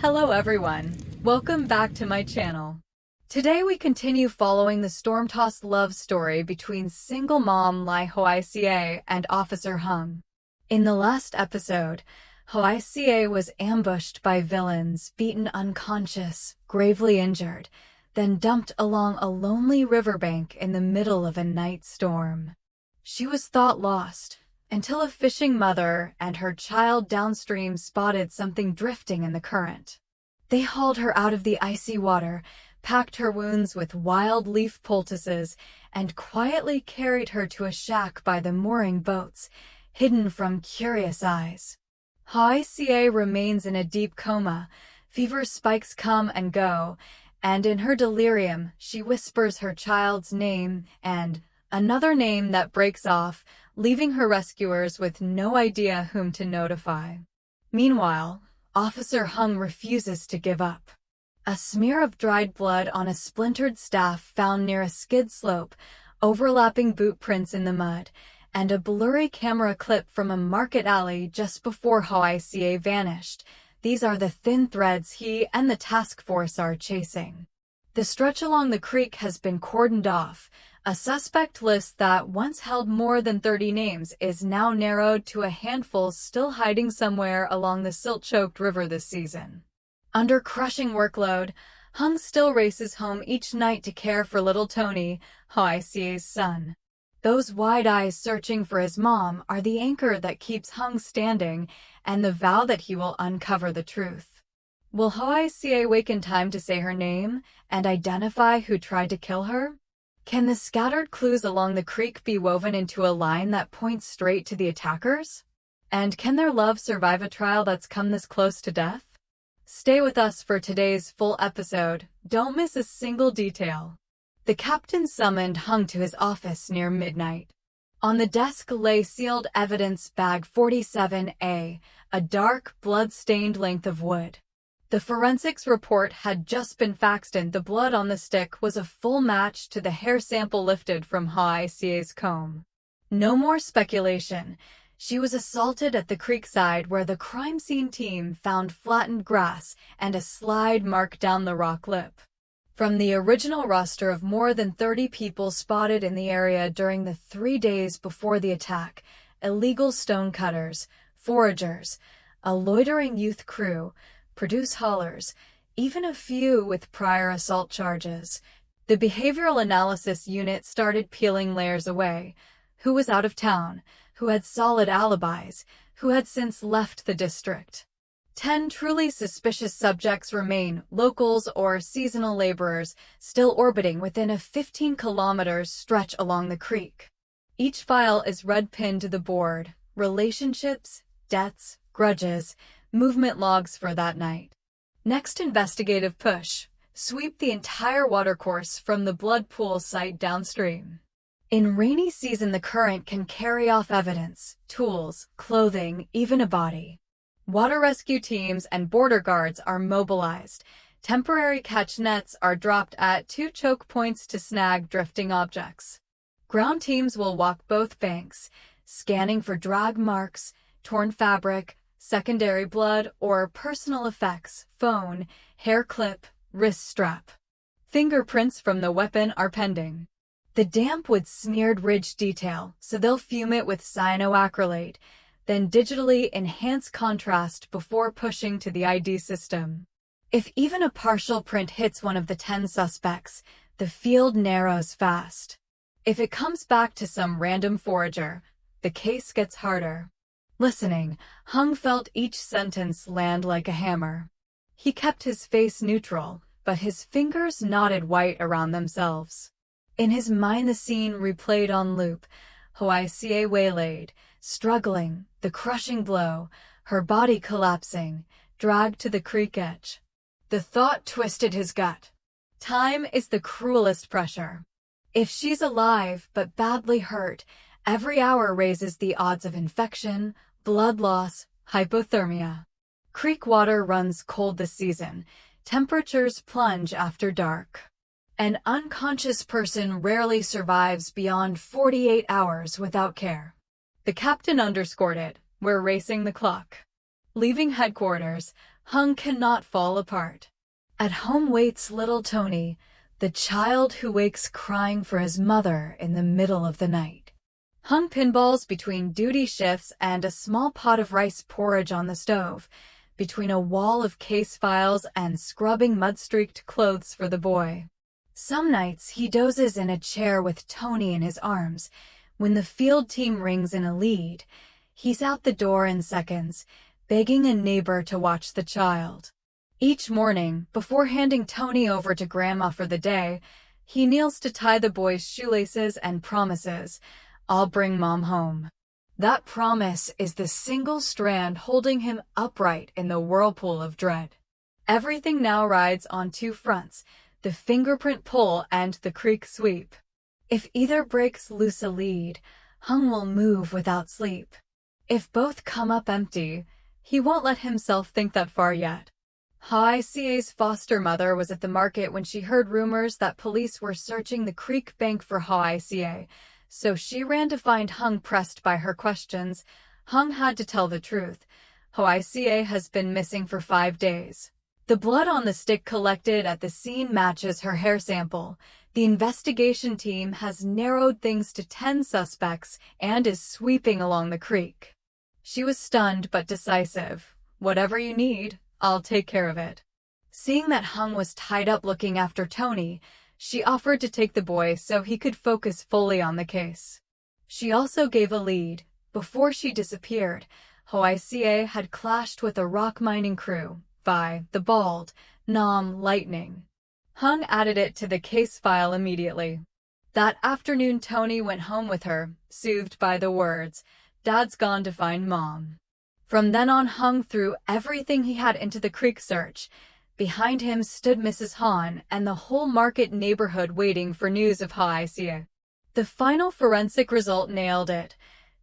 Hello everyone, welcome back to my channel. Today we continue following the storm-tossed love story between single mom Ly Hoai Ca and Officer Hùng. In the last episode, Hoai Ca was ambushed by villains, beaten unconscious, gravely injured, then dumped along a lonely riverbank in the middle of a night storm. She was thought lost, until a fishing mother and her child downstream spotted something drifting in the current. They hauled her out of the icy water, packed her wounds with wild leaf poultices, and quietly carried her to a shack by the mooring boats, hidden from curious eyes. Hoai Ca remains in a deep coma, fever spikes come and go, and in her delirium she whispers her child's name and another name that breaks off, leaving her rescuers with no idea whom to notify. Meanwhile, Officer Hùng refuses to give up. A smear of dried blood on a splintered staff found near a skid slope, overlapping boot prints in the mud, and a blurry camera clip from a market alley just before Hoai Ca vanished. These are the thin threads he and the task force are chasing. The stretch along the creek has been cordoned off. A suspect list that once held more than 30 names is now narrowed to a handful still hiding somewhere along the silt-choked river this season. Under crushing workload, Hùng still races home each night to care for little Tony, Hoai Ca's son. Those wide eyes searching for his mom are the anchor that keeps Hùng standing and the vow that he will uncover the truth. Will Hoai Ca wake in time to say her name and identify who tried to kill her? Can the scattered clues along the creek be woven into a line that points straight to the attackers? And can their love survive a trial that's come this close to death? Stay with us for today's full episode. Don't miss a single detail. The captain summoned Hùng to his office near midnight. On the desk lay sealed evidence bag 47A, a dark, blood-stained length of wood. The forensics report had just been faxed and the blood on the stick was a full match to the hair sample lifted from Hoai Ca's comb. No more speculation. She was assaulted at the creekside where the crime scene team found flattened grass and a slide mark down the rock lip. From the original roster of more than 30 people spotted in the area during the 3 days before the attack, illegal stonecutters, foragers, a loitering youth crew, produce haulers, even a few with prior assault charges. The behavioral analysis unit started peeling layers away. Who was out of town? Who had solid alibis? Who had since left the district? 10 truly suspicious subjects remain, locals or seasonal laborers, still orbiting within a 15-kilometer stretch along the creek. Each file is red-pinned to the board: relationships, debts, grudges, movement logs for that night. Next investigative push: sweep the entire watercourse from the blood pool site downstream. In rainy season, the current can carry off evidence, tools, clothing, even a body. Water rescue teams and border guards are mobilized. Temporary catch nets are dropped at 2 choke points to snag drifting objects. Ground teams will walk both banks, scanning for drag marks, torn fabric, secondary blood, or personal effects: phone, hair clip, wrist strap. Fingerprints from the weapon are pending. The damp wood smeared ridge detail, so they'll fume it with cyanoacrylate, then digitally enhance contrast before pushing to the ID system. If even a partial print hits one of the 10 suspects, the field narrows fast. If it comes back to some random forager, the case gets harder. Listening, Hùng felt each sentence land like a hammer. He kept his face neutral, but his fingers knotted white around themselves. In his mind, the scene replayed on loop: Hoai Ca waylaid, struggling, the crushing blow, her body collapsing, dragged to the creek edge. The thought twisted his gut. Time is the cruelest pressure. If she's alive but badly hurt, every hour raises the odds of infection, blood loss, hypothermia. Creek water runs cold this season. Temperatures plunge after dark. An unconscious person rarely survives beyond 48 hours without care. The captain underscored it: we're racing the clock. Leaving headquarters, Hung cannot fall apart. At home waits little Tony, the child who wakes crying for his mother in the middle of the night. Hung pinballs between duty shifts and a small pot of rice porridge on the stove, between a wall of case files and scrubbing mud-streaked clothes for the boy. Some nights he dozes in a chair with Tony in his arms. When the field team rings in a lead, he's out the door in seconds, begging a neighbor to watch the child. Each morning, before handing Tony over to Grandma for the day, he kneels to tie the boy's shoelaces and promises, "I'll bring Mom home." That promise is the single strand holding him upright in the whirlpool of dread. Everything now rides on two fronts, the fingerprint pull and the creek sweep. If either breaks loose a lead, Hung will move without sleep. If both come up empty, he won't let himself think that far yet. Hoai Ca's foster mother was at the market when she heard rumors that police were searching the creek bank for Hoai Ca, so she ran to find Hung. Pressed by her questions, Hung had to tell the truth. Hoai Ca has been missing for 5 days. The blood on the stick collected at the scene matches her hair sample. The investigation team has narrowed things to 10 suspects and is sweeping along the creek. She was stunned but decisive. "Whatever you need, I'll take care of it." Seeing that Hung was tied up looking after Tony, she offered to take the boy so he could focus fully on the case. She also gave a lead. Before she disappeared, Hoai Ca had clashed with a rock mining crew, by the bald, Nom Lightning. Hung added it to the case file immediately. That afternoon Tony went home with her, soothed by the words, "Dad's gone to find Mom." From then on Hung threw everything he had into the creek search. Behind him stood Mrs. Han and the whole market neighborhood waiting for news of Hoai Ca. The final forensic result nailed it.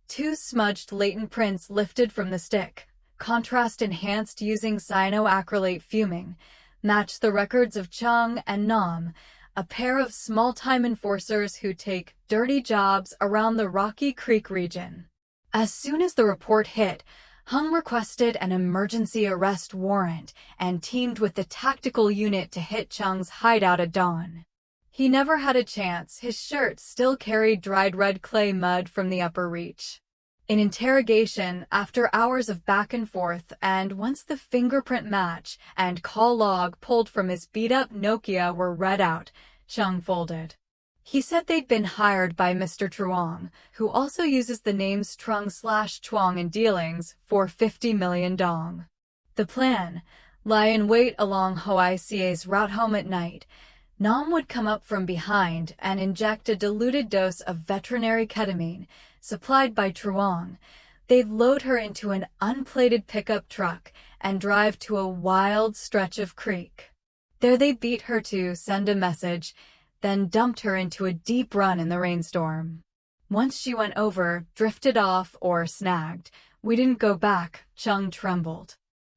2 smudged latent prints lifted from the stick, contrast enhanced using cyanoacrylate fuming, matched the records of Chung and Nam, a pair of small-time enforcers who take dirty jobs around the Rocky Creek region. As soon as the report hit, Hung requested an emergency arrest warrant and teamed with the tactical unit to hit Chung's hideout at dawn. He never had a chance. His shirt still carried dried red clay mud from the upper reach. In interrogation, after hours of back and forth, and once the fingerprint match and call log pulled from his beat-up Nokia were read out, Chung folded. He said they'd been hired by Mr. Truong, who also uses the names Trung/Chuang in dealings, for 50 million dong. The plan: lie in wait along Hoai Ca's route home at night. Nam would come up from behind and inject a diluted dose of veterinary ketamine, supplied by Truong. They'd load her into an unplated pickup truck and drive to a wild stretch of creek. There they'd beat her to send a message, then dumped her into a deep run in the rainstorm. Once she went over, drifted off, or snagged, we didn't go back, Chung trembled.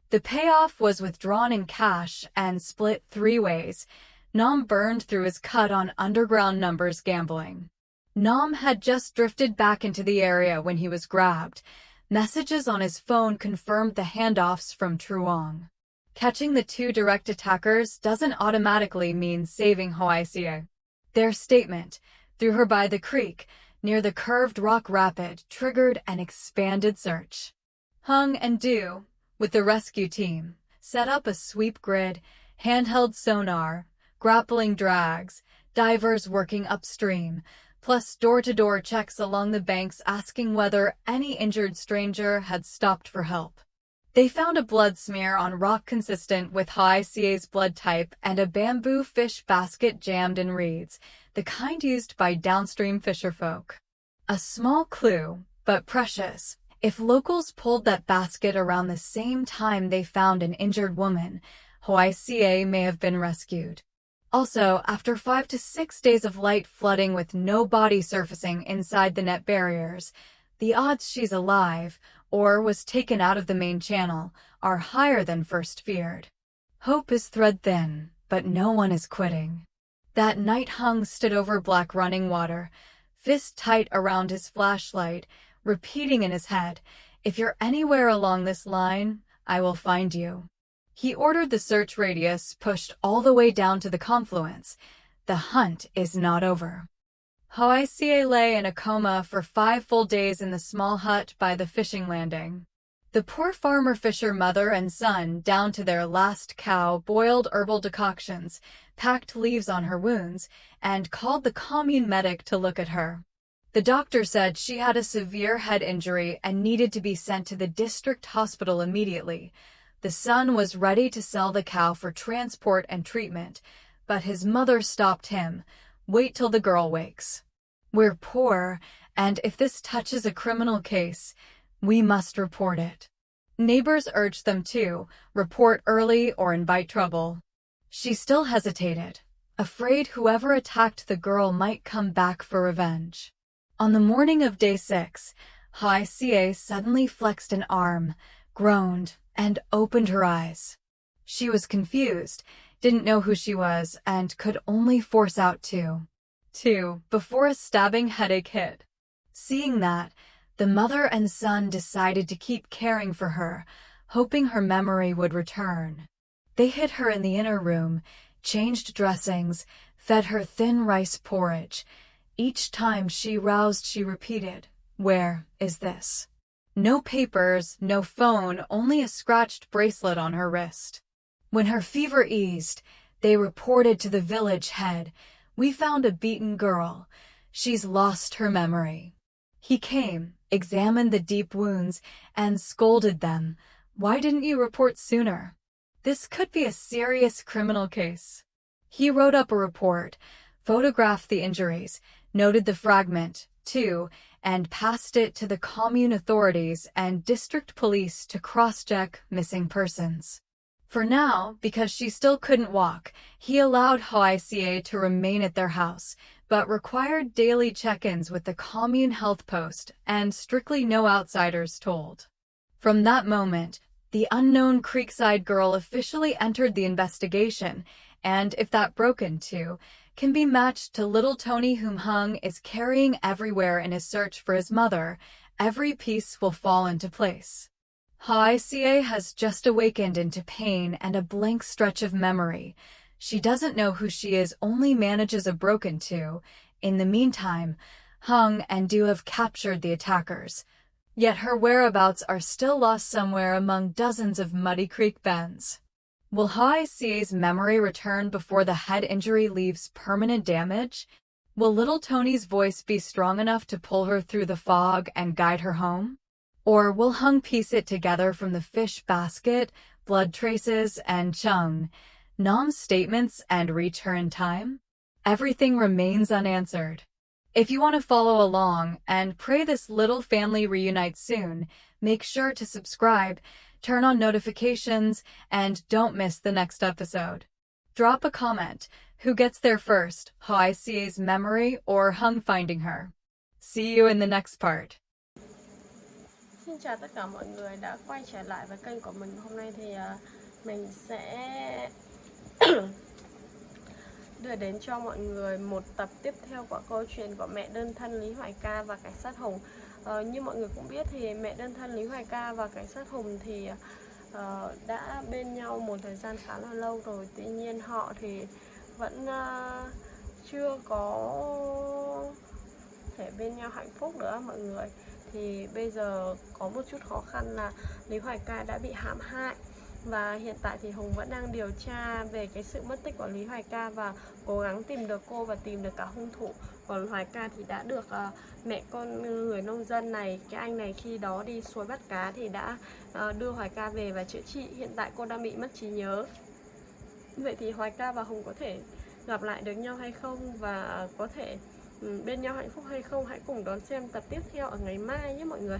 The payoff was withdrawn in cash and split 3 ways. Nam burned through his cut on underground numbers gambling. Nam had just drifted back into the area when he was grabbed. Messages on his phone confirmed the handoffs from Truong. Catching the 2 direct attackers doesn't automatically mean saving Hoai Ca. Their statement, "Threw her by the creek, near the curved rock rapid," triggered an expanded search. Hung and Do, with the rescue team, set up a sweep grid, handheld sonar, grappling drags, divers working upstream, plus door-to-door checks along the banks asking whether any injured stranger had stopped for help. They found a blood smear on rock consistent with Hoai Ca's blood type and a bamboo fish basket jammed in reeds, the kind used by downstream fisherfolk. A small clue, but precious. If locals pulled that basket around the same time they found an injured woman, Hoai Ca may have been rescued. Also, after 5 to 6 days of light flooding with no body surfacing inside the net barriers, the odds she's alive, or was taken out of the main channel, are higher than first feared. Hope is thread thin, but no one is quitting. That night Hung stood over black running water, fist tight around his flashlight, repeating in his head, "If you're anywhere along this line, I will find you." He ordered the search radius pushed all the way down to the confluence. The hunt is not over. Hoai Ca lay in a coma for 5 full days in the small hut by the fishing landing. The poor farmer fisher mother and son, down to their last cow, boiled herbal decoctions, packed leaves on her wounds, and called the commune medic to look at her. The doctor said she had a severe head injury and needed to be sent to the district hospital immediately. The son was ready to sell the cow for transport and treatment, but his mother stopped him. Wait till the girl wakes. We're poor, and if this touches a criminal case, we must report it. Neighbors urged them to report early or invite trouble. She still hesitated, afraid whoever attacked the girl might come back for revenge. On the morning of day 6, Hoai Ca suddenly flexed an arm, groaned, and opened her eyes. She was confused, didn't know who she was, and could only force out two before a stabbing headache hit. Seeing that, the mother and son decided to keep caring for her, hoping her memory would return. They hid her in the inner room, changed dressings, fed her thin rice porridge. Each time she roused, she repeated, "Where is this?" No papers, no phone, only a scratched bracelet on her wrist. When her fever eased, they reported to the village head, "We found a beaten girl. She's lost her memory." He came, examined the deep wounds, and scolded them. "Why didn't you report sooner? This could be a serious criminal case." He wrote up a report, photographed the injuries, noted the fragment, too, and passed it to the commune authorities and district police to cross-check missing persons. For now, because she still couldn't walk, he allowed Hoai Ca to remain at their house, but required daily check-ins with the commune health post and strictly no outsiders told. From that moment, the unknown Creekside girl officially entered the investigation, and if that broken too, can be matched to little Tony, whom Hung is carrying everywhere in his search for his mother. Every piece will fall into place. Hoai Ca has just awakened into pain and a blank stretch of memory. She doesn't know who she is, only manages a broken two. In the meantime, Hung and Du have captured the attackers. Yet her whereabouts are still lost somewhere among dozens of muddy creek bends. Will Hoai Ca's memory return before the head injury leaves permanent damage? Will little Tony's voice be strong enough to pull her through the fog and guide her home? Or will Hung piece it together from the fish basket, blood traces, and Chung Nam's statements and reach her in time? Everything remains unanswered. If you want to follow along and pray this little family reunites soon, make sure to subscribe, turn on notifications, and don't miss the next episode. Drop a comment. Who gets there first, Hoai Ca's memory or Hung finding her? See you in the next part. Xin chào tất cả mọi người đã quay trở lại với kênh của mình. Hôm nay thì mình sẽ đưa đến cho mọi người một tập tiếp theo của câu chuyện của mẹ đơn thân Ly Hoai Ca và cảnh sát Hùng. Như mọi người cũng biết thì mẹ đơn thân Ly Hoai Ca và cảnh sát Hùng thì đã bên nhau một thời gian khá là lâu rồi. Tuy nhiên họ thì vẫn chưa có thể bên nhau hạnh phúc nữa mọi người. Thì bây giờ có một chút khó khăn là Ly Hoai Ca đã bị hãm hại. Và hiện tại thì Hùng vẫn đang điều tra về cái sự mất tích của Ly Hoai Ca và cố gắng tìm được cô và tìm được cả hung thủ. Còn Hoai Ca thì đã được mẹ con người nông dân này, cái anh này khi đó đi suối bắt cá thì đã đưa Hoai Ca về và chữa trị. Hiện tại cô đang bị mất trí nhớ. Vậy thì Hoai Ca và Hùng có thể gặp lại được nhau hay không và có thể bên nhau hạnh phúc hay không? Hãy cùng đón xem tập tiếp theo ở ngày mai nhé mọi người.